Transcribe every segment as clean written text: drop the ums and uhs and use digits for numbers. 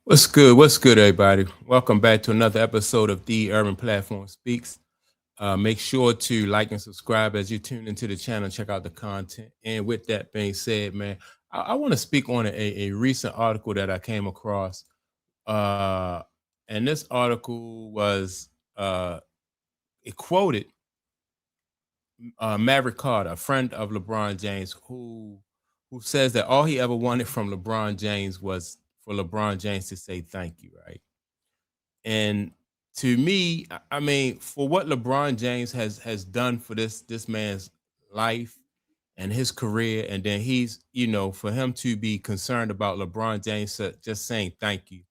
What's good? What's good, everybody? Welcome back to another episode of The Urban Platform Speaks. Make sure to like and subscribe as you tune into the channel and check out the content. And with that being said, man, I want to speak on a recent article that I came across. Uh, and this article was it quoted Maverick Carter, a friend of LeBron James, who says that all he ever wanted from LeBron James was for LeBron James to say thank you, right? And to me, I mean, for what LeBron James has done for this man's life and his career, and then for him to be concerned about LeBron James just saying thank you.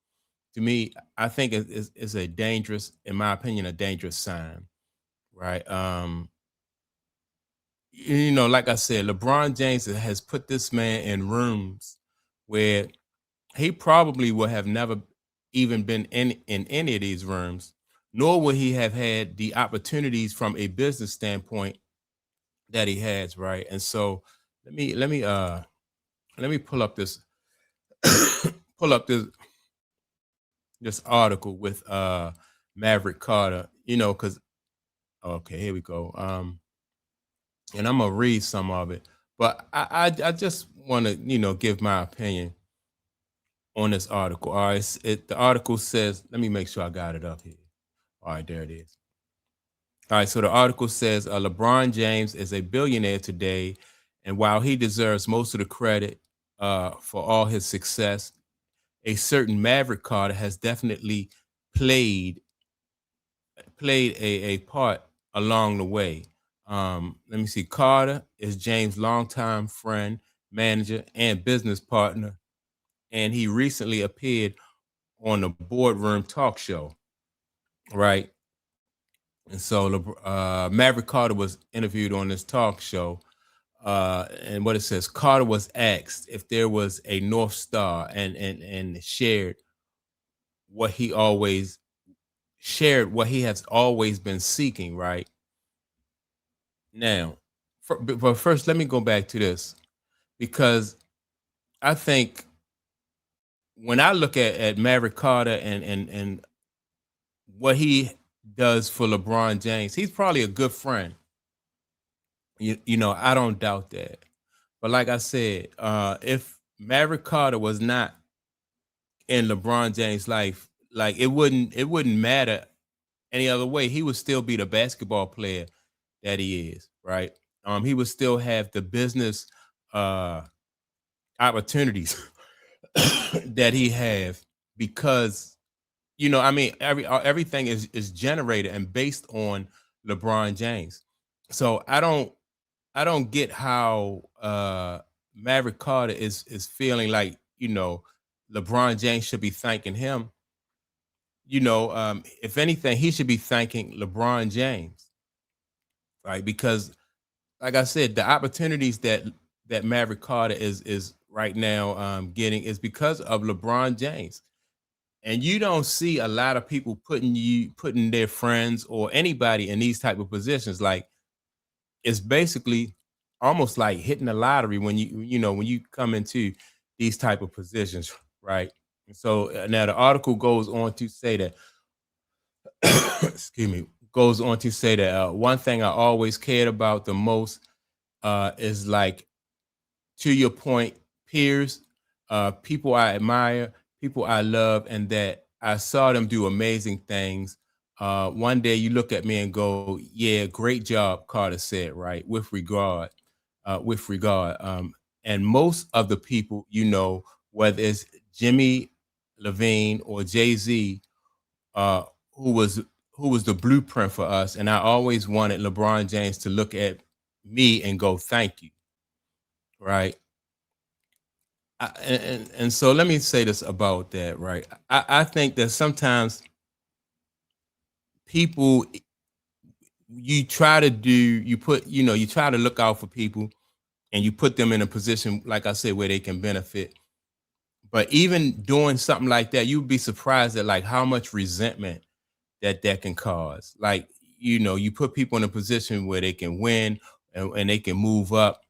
To me, I think it's a dangerous, in my opinion, a dangerous sign, right? Like I said, LeBron James has put this man in rooms where he probably would have never even been in any of these rooms, nor would he have had the opportunities from a business standpoint that he has, right? And so let me pull up this pull up this article with Maverick Carter, because okay, here we go. And I'm gonna read some of it, but I just want to give my opinion on this article. All right, the article says, let me make sure I got it up here. All right, there it is. All right, so the article says LeBron James is a billionaire today, and while he deserves most of the credit for all his success, a certain Maverick Carter has definitely played a part along the way. Let me see. Carter is James' longtime friend, manager, and business partner, and he recently appeared on the Boardroom Talk Show, right? And so Maverick Carter was interviewed on this talk show. And what it says, Carter was asked if there was a North Star and what he always what he has always been seeking, right? Now, but first, let me go back to this because I think when I look at Maverick Carter and what he does for LeBron James, he's probably a good friend. I don't doubt that. But like I said, if Maverick Carter was not in LeBron James' life, like it wouldn't matter any other way. He would still be the basketball player that he is, right? He would still have the business uh opportunities that he have because I mean everything is generated and based on LeBron James. So I don't get how Maverick Carter is feeling like, LeBron James should be thanking him. If anything, he should be thanking LeBron James, right? Because like I said, the opportunities that Maverick Carter is right now getting is because of LeBron James. And you don't see a lot of people putting their friends or anybody in these type of positions. Like it's basically almost like hitting the lottery when when you come into these type of positions, right? And so now the article goes on to say that excuse me, goes on to say that one thing I always cared about the most is like, to your point, peers, people I admire, people I love, and that I saw them do amazing things. One day you look at me and go, "Yeah, great job," Carter said, right, with regard, with regard. And most of the people, whether it's Jimmy Levine or Jay Z, uh, who was who was the blueprint for us, and I always wanted LeBron James to look at me and go, "Thank you," right? And so let me say this about that, right? I think that sometimes people you try to do you put you try to look out for people and you put them in a position, like I said, where they can benefit. But even doing something like that, you'd be surprised at like how much resentment that can cause. Like, you put people in a position where they can win and they can move up,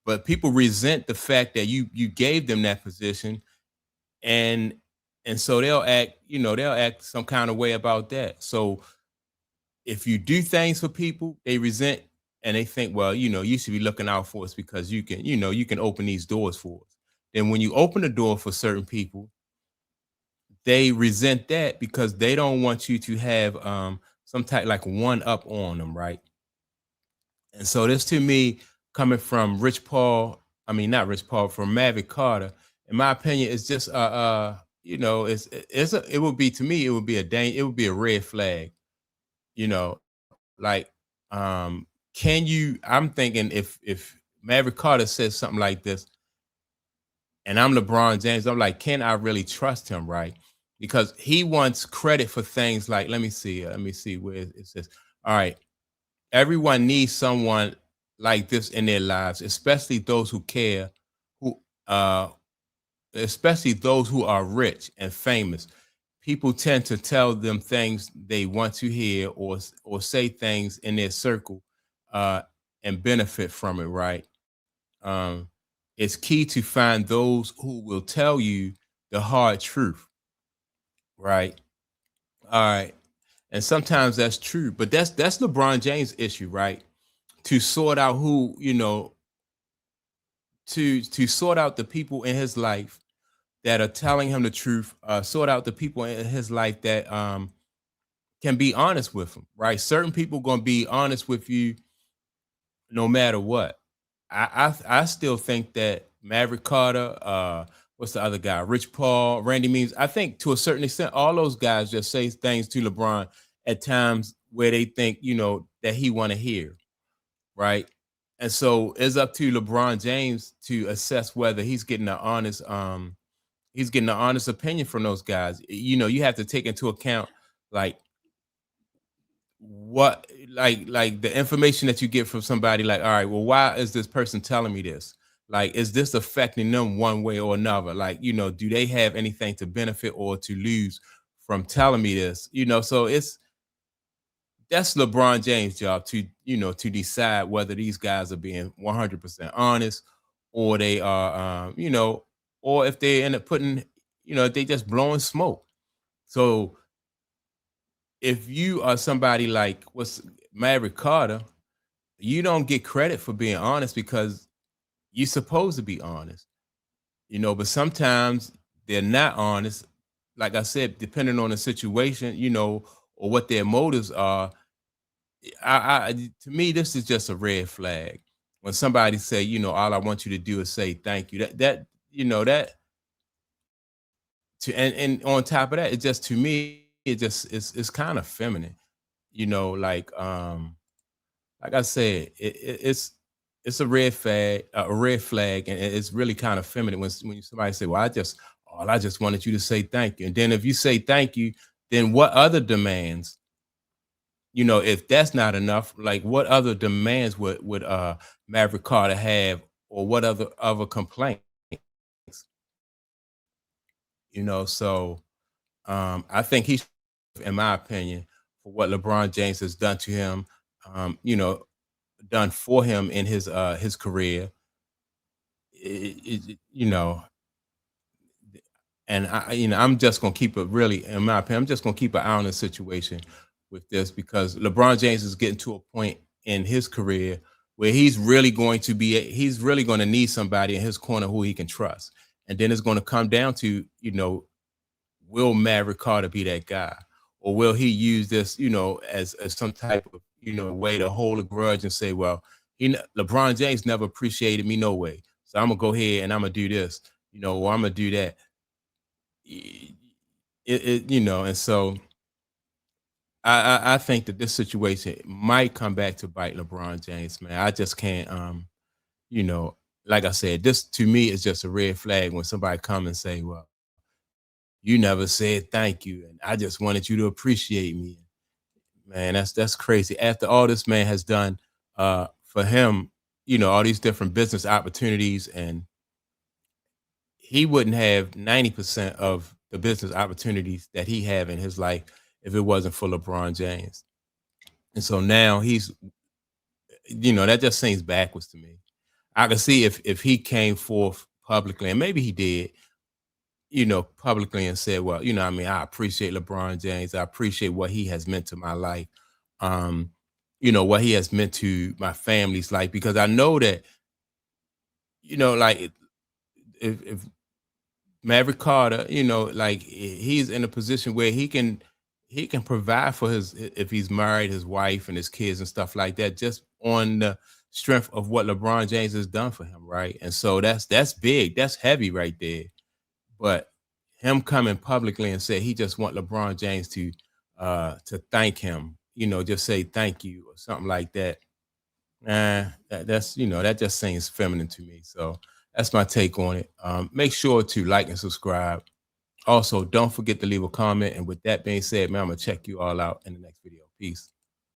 but people resent the fact that you gave them that position and so they'll act some kind of way about that. So if you do things for people, they resent and they think, well, you should be looking out for us because you can open these doors for us. Then when you open the door for certain people, they resent that because they don't want you to have some type like one up on them, right? And so this to me coming from Rich Paul, I mean not Rich Paul, from Maverick Carter, in my opinion, it's just it would be to me, it would be a red flag, you know, like can you I'm thinking if Maverick Carter says something like this and I'm LeBron James, I'm like, can I really trust him, right? Because he wants credit for things like, let me see where it says, all right, everyone needs someone like this in their lives, especially those who care, who especially those who are rich and famous. People tend to tell them things they want to hear or say things in their circle uh and benefit from it, right? Um it's key to find those who will tell you the hard truth, right? All right. And sometimes that's true, but that's LeBron James' issue, right? To sort out who, to sort out the people in his life that are telling him the truth, sort out the people in his life that can be honest with him, right? Certain people gonna be honest with you no matter what. I still think that Maverick Carter, what's the other guy? Rich Paul, Randy Means. I think to a certain extent, all those guys just say things to LeBron at times where they think, that he want to hear, right? And so it's up to LeBron James to assess whether he's getting an honest opinion from those guys. You have to take into account like what like the information that you get from somebody, like, all right, well, why is this person telling me this? Like, is this affecting them one way or another? Like, do they have anything to benefit or to lose from telling me this? So that's LeBron James' job to decide whether these guys are being 100% honest, or they are or if they end up putting, if they just blowing smoke. So if you are somebody like what's Maverick Carter, you don't get credit for being honest because you're supposed to be honest, but sometimes they're not honest. Like I said, depending on the situation, or what their motives are. To me, this is just a red flag. When somebody say, all I want you to do is say thank you. That to and on top of that, it just to me, it's kind of feminine, like I said, it's a red flag, and it's really kind of feminine when somebody say, "Well, I just wanted you to say thank you," and then if you say thank you, then what other demands? If that's not enough, like what other demands would Maverick Carter have, or what other complaints? So I think in my opinion, for what LeBron James has done to him, done for him in his career, it, and I'm just gonna keep it really, in my opinion, I'm just gonna keep an eye on the situation with this, because LeBron James is getting to a point in his career where he's really going to need somebody in his corner who he can trust. And then it's going to come down to, will Maverick Carter be that guy? Or will he use this, as some type of, way to hold a grudge and say, well, LeBron James never appreciated me no way. So I'm gonna go ahead and I'm gonna do this, or I'm gonna do that. And so I think that this situation might come back to bite LeBron James, man. I just can't, you know, like I said, this to me is just a red flag when somebody come and say, "Well, you never said thank you, and I just wanted you to appreciate me." Man, that's crazy. After all this man has done for him, all these different business opportunities, and he wouldn't have 90% of the business opportunities that he have in his life if it wasn't for LeBron James. And so now that just seems backwards to me. I can see if he came forth publicly, and maybe he did, publicly and said, well, I mean, I appreciate LeBron James. I appreciate what he has meant to my life. Um, what he has meant to my family's life, because I know that, like if Maverick Carter, like he's in a position where he can provide for if he's married, his wife and his kids and stuff like that, just on the strength of what LeBron James has done for him, right? And so that's big, that's heavy right there. But him coming publicly and say he just want LeBron James to thank him, just say thank you or something like that. That just seems feminine to me. So that's my take on it. Make sure to like and subscribe. Also, don't forget to leave a comment. And with that being said, man, I'm gonna check you all out in the next video. Peace.